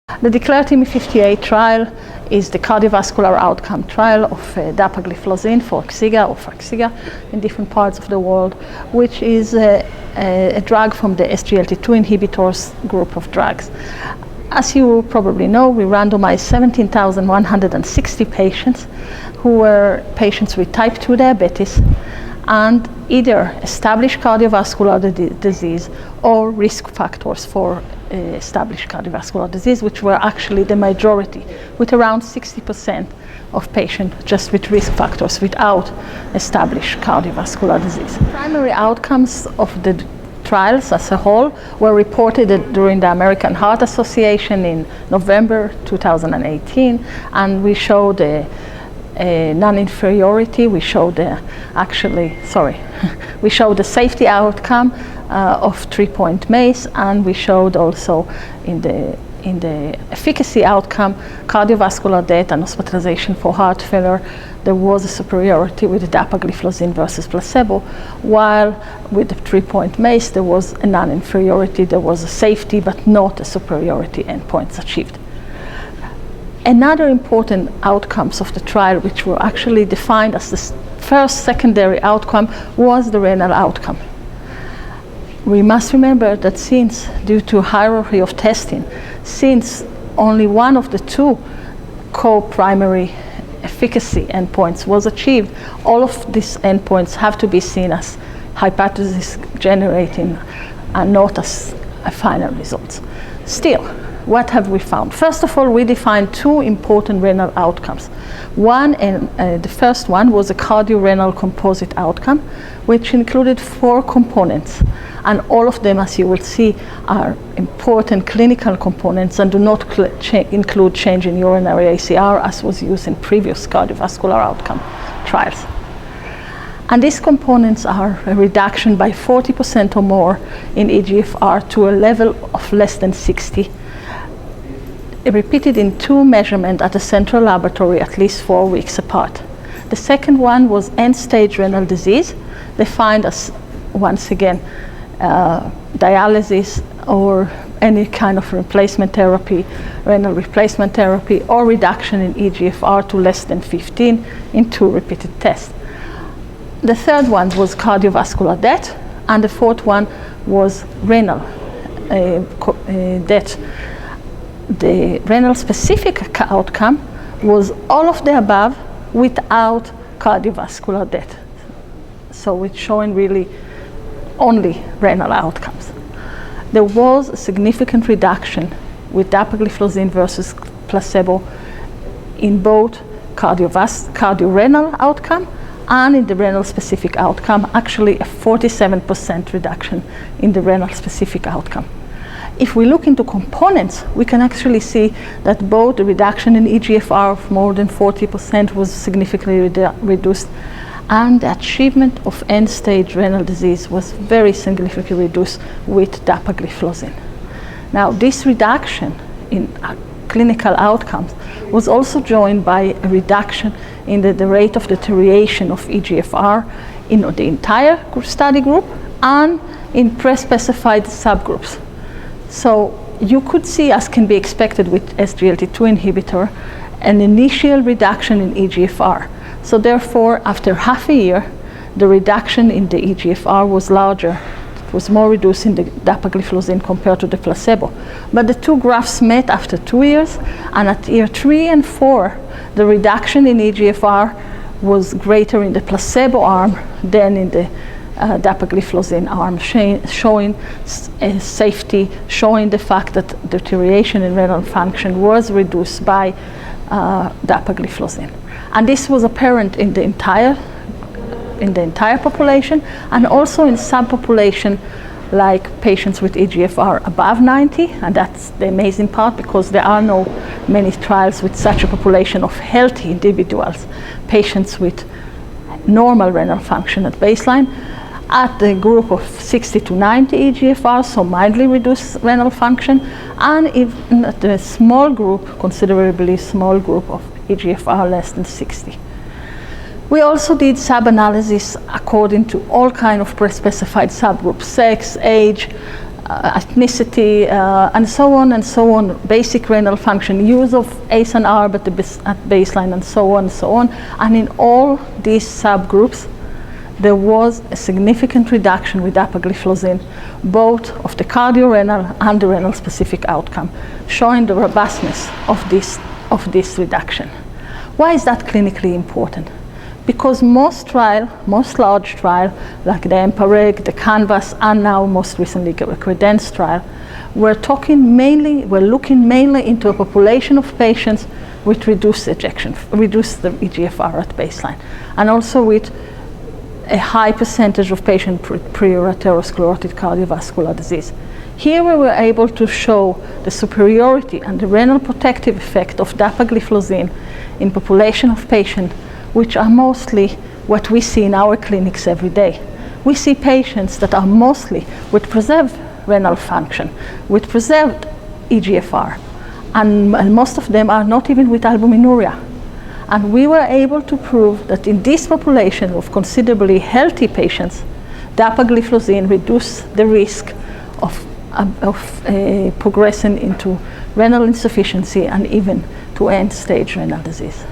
The DECLARE-TIMI 58 trial is the cardiovascular outcome trial of dapagliflozin for Farxiga or Farxiga in different parts of the world, which is a drug from the SGLT2 inhibitors group of drugs. As you probably know, we randomized 17,160 patients who were patients with type 2 diabetes and either established cardiovascular disease or risk factors for established cardiovascular disease, which were actually the majority, with around 60% of patients just with risk factors without established cardiovascular disease. Primary outcomes of the trials as a whole were reported during the American Heart Association in November 2018, and we showed a non-inferiority. We showed we showed the safety outcome of 3-point MACE, and we showed also in the efficacy outcome, cardiovascular death and hospitalization for heart failure, there was a superiority with the dapagliflozin versus placebo, while with the 3-point MACE there was a non-inferiority, there was a safety but not a superiority endpoints achieved. Another important outcomes of the trial, which were actually defined as the first secondary outcome, was the renal outcome. We must remember that since, due to hierarchy of testing, since only one of the two co-primary efficacy endpoints was achieved, all of these endpoints have to be seen as hypothesis generating and not as final results. Still, what have we found? First of all, we defined two important renal outcomes. One, and the first one, was a cardiorenal composite outcome, which included 4 components. And all of them, as you will see, are important clinical components and do not include change in urinary ACR, as was used in previous cardiovascular outcome trials. And these components are a reduction by 40% or more in eGFR to a level of less than 60, repeated in 2 measurements at a central laboratory at least 4 weeks apart. The second one was end-stage renal disease, defined as, once again, dialysis or any kind of replacement therapy, renal replacement therapy, or reduction in eGFR to less than 15 in 2 repeated tests. The third one was cardiovascular death, and the fourth one was renal death. The renal specific outcome was all of the above without cardiovascular death. So it's showing really only renal outcomes. There was a significant reduction with dapagliflozin versus placebo in both cardiorenal outcome and in the renal specific outcome, actually a 47% reduction in the renal specific outcome. If we look into components, we can actually see that both the reduction in eGFR of more than 40% was significantly reduced, and the achievement of end-stage renal disease was very significantly reduced with dapagliflozin. Now, this reduction in clinical outcomes was also joined by a reduction in the rate of deterioration of eGFR in the entire study group and in pre-specified subgroups. So you could see, as can be expected with SGLT2 inhibitor, an initial reduction in eGFR. So therefore, after half a year, the reduction in the eGFR was larger. It was more reduced in the dapagliflozin compared to the placebo. But the 2 graphs met after 2 years, and at year 3 and 4, the reduction in eGFR was greater in the placebo arm than in the dapagliflozin arm, showing safety, showing the fact that deterioration in renal function was reduced by dapagliflozin. And this was apparent in the entire population, and also in subpopulation like patients with eGFR above 90, and that's the amazing part, because there are no many trials with such a population of healthy individuals, patients with normal renal function at baseline, at the group of 60 to 90 eGFR, so mildly reduced renal function, and even at the small group, considerably small group of eGFR less than 60. We also did sub-analysis according to all kind of pre-specified subgroups, sex, age, ethnicity, and so on, basic renal function, use of ACE and ARB at baseline, and so on. And in all these subgroups, there was a significant reduction with dapagliflozin, both of the cardiorenal and the renal specific outcome, showing the robustness of this reduction. Why is that clinically important? Because most large trials, like the EMPA-REG, the CANVAS, and now most recently the CREDENCE trial, we're looking mainly into a population of patients with reduced the eGFR at baseline, and also with a high percentage of patients with prior atherosclerotic cardiovascular disease. Here we were able to show the superiority and the renal protective effect of dapagliflozin in population of patients which are mostly what we see in our clinics every day. We see patients that are mostly with preserved renal function, with preserved eGFR, and most of them are not even with albuminuria. And we were able to prove that in this population of considerably healthy patients, dapagliflozin reduced the risk of progressing into renal insufficiency and even to end-stage renal disease.